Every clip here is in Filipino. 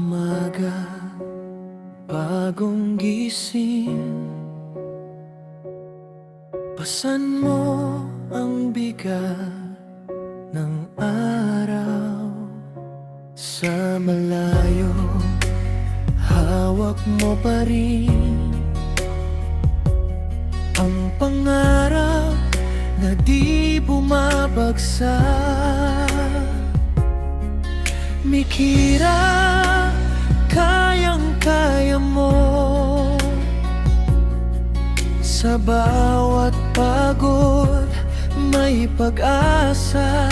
umaga, bagong gising, pasan mo ang bigat ng araw. Sa malayo, hawak mo pa rin ang pangarap na di bumabagsak. Mikira, kayang-kaya mo. Sa bawat pagod, may pag-asa.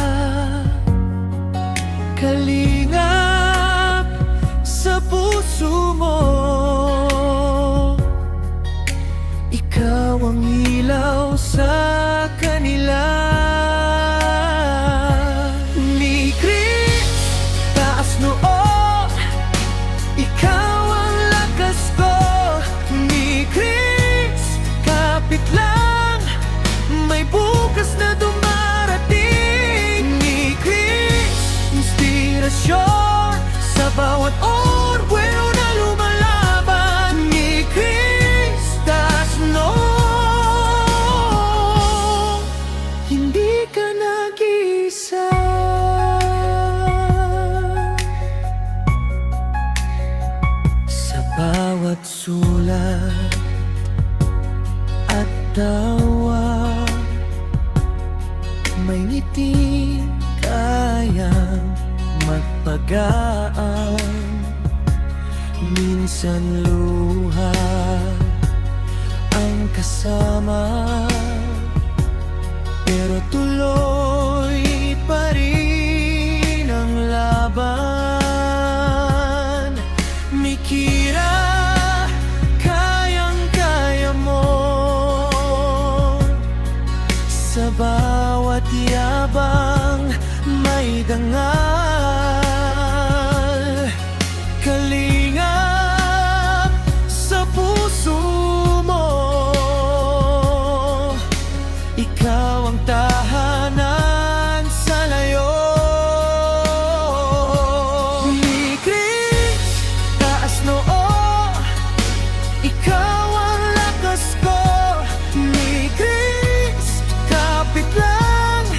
Kalingap sa puso mo, ikaw ang ilaw sa kanila. Sa bawat orgwelo na lumalaban, ni Kristas, no, hindi ka nag-iisa. Sa bawat sulat at tawa, may ngiti kayang magpagaan. Minsan luha ang kasama, pero tuloy pa rin ang laban. Mikira, kayang-kaya mo. Sa bawat yabang may dangal. Kalingap sa puso mo, ikaw ang tahanan sa layo. Ni Kris, taas noo, ikaw ang lakas ko. Ni Kris, kapit lang,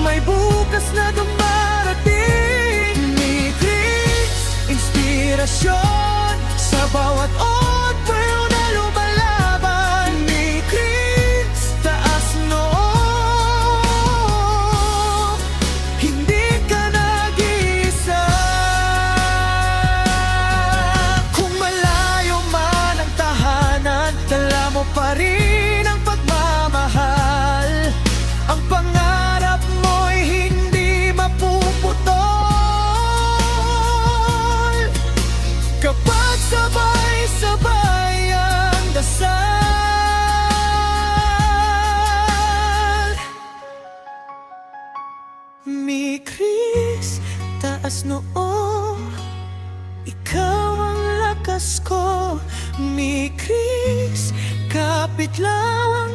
may bukas na dumarating. Ni Kris, inspirasyon sa bawat orgwelo na lumalaban. Ni Kris, taas noo, hindi ka nag-iisa. Kung malayo man ang tahanan, dala mo pa rin ang pagmamahal. Ang pangarap mo'y hindi mapuputol kapag sabay-sabay ang dasal. Ni Kris, taas noo, ikaw ang lakas ko. Ni Kris, kapit lang,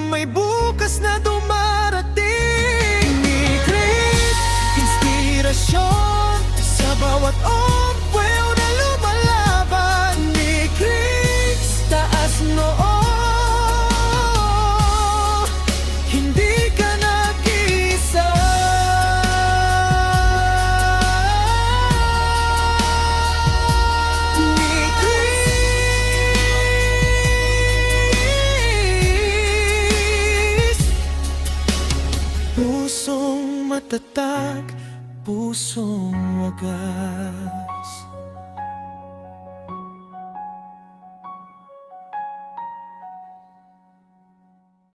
may bukas na dumarating. Ni Kris, inspirasyon sa bawat orgwelo na lumalaban. Ni Kris, taas noo, hindi ka nag-iisa. Ni Kris, pusong matatag, pusong wagas.